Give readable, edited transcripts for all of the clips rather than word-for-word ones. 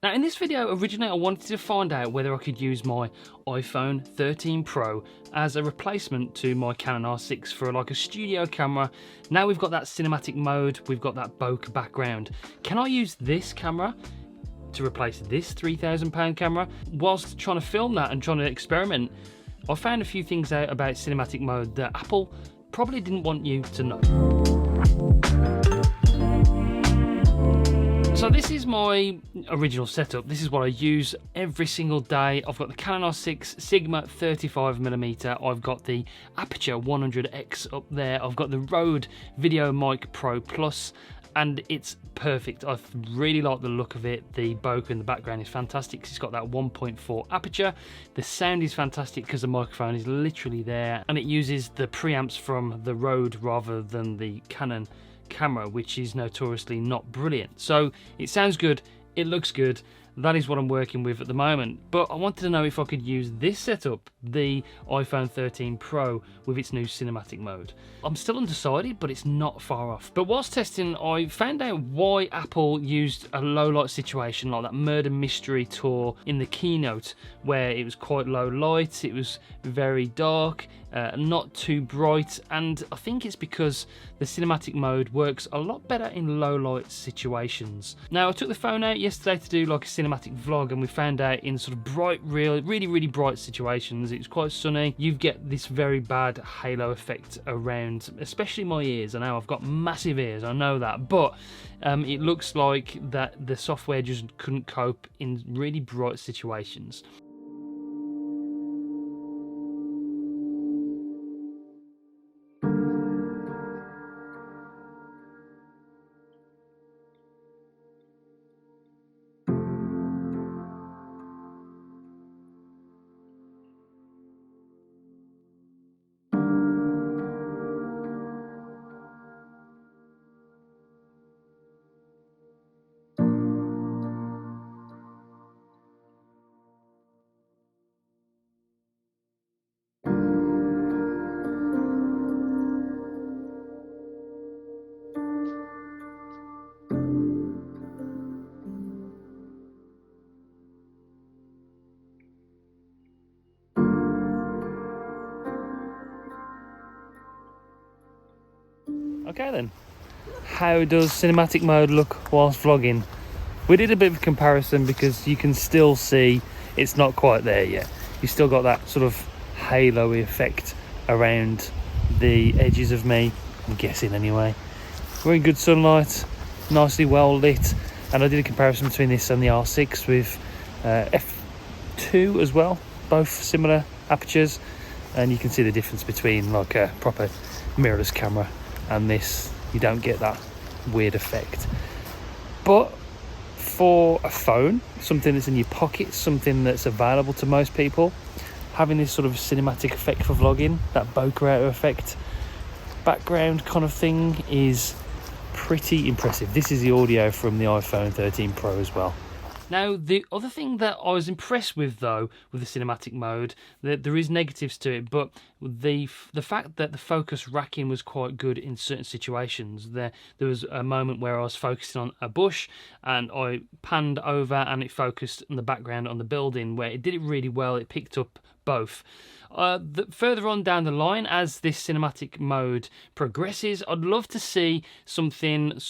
Now in this video, originally I wanted to find out whether I could use my iPhone 13 Pro as a replacement to my Canon R6 for like a studio camera. Now we've got that cinematic mode, we've got that bokeh background. Can I use this camera to replace this £3,000 camera? Whilst trying to film that and trying to experiment, I found a few things out about cinematic mode that Apple probably didn't want you to know. So this is my original setup. This is what I use every single day. I've got the Canon R6 Sigma 35mm. I've got the Aperture 100X up there. I've got the Rode Video Mic Pro Plus, and it's perfect. I really like the look of it. The bokeh in the background is fantastic. It's got that 1.4 aperture. The sound is fantastic because the microphone is literally there, and it uses the preamps from the Rode rather than the Canon camera, which is notoriously not brilliant. So it sounds good, it looks good. That is what I'm working with at the moment. But I wanted to know if I could use this setup, the iPhone 13 Pro, with its new cinematic mode. I'm still undecided, but it's not far off. But whilst testing, I found out why Apple used a low light situation like that murder mystery tour in the keynote, where it was quite low light, it was very dark, not too bright, and I think it's because the cinematic mode works a lot better in low light situations. Now I took the phone out yesterday to do like a cinematic vlog, and we found out in sort of bright, really bright situations, it was quite sunny, you get this very bad halo effect around, especially my ears. I know I've got massive ears, I know that, but it looks like that the software just couldn't cope in really bright situations. Okay then, how does cinematic mode look whilst vlogging? We did a bit of a comparison because you can still see it's not quite there yet. You've still got that sort of halo effect around the edges of me, I'm guessing anyway. We're in good sunlight, nicely well lit, and I did a comparison between this and the R6 with f2 as well, both similar apertures, and you can see the difference between like a proper mirrorless camera and this. You don't get that weird effect. But for a phone, something that's in your pocket, something that's available to most people, having this sort of cinematic effect for vlogging, that bokeh effect background kind of thing, is pretty impressive. This is the audio from the iPhone 13 Pro as well. Now, the other thing that I was impressed with, though, with the cinematic mode, there is negatives to it, but the fact that the focus racking was quite good in certain situations. There was a moment where I was focusing on a bush, and I panned over, and it focused in the background on the building, where it did it really well. It picked up both. Further on down the line, as this cinematic mode progresses, I'd love to see some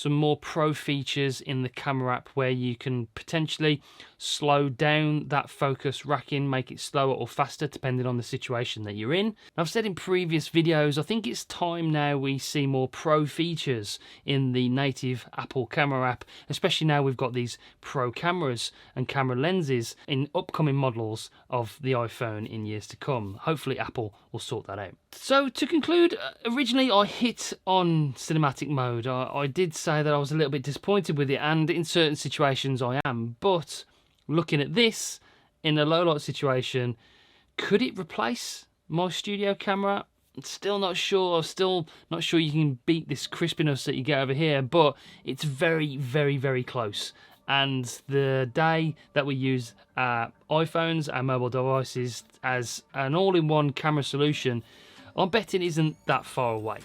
more pro features in the camera app where you can potentially slow down that focus racking, make it slower or faster depending on the situation that you're in. I've said in previous videos, I think it's time now we see more pro features in the native Apple camera app, especially now we've got these pro cameras and camera lenses in upcoming models of the iPhone in years to come. Hopefully Apple will sort that out. So to conclude, originally I hit on cinematic mode. I did say that I was a little bit disappointed with it, and in certain situations I am, but looking at this in a low light situation, could it replace my studio camera? I'm still not sure. I'm still not sure you can beat this crispiness that you get over here, but it's very close. And the day that we use iPhones and mobile devices as an all-in-one camera solution, I'm betting isn't that far away.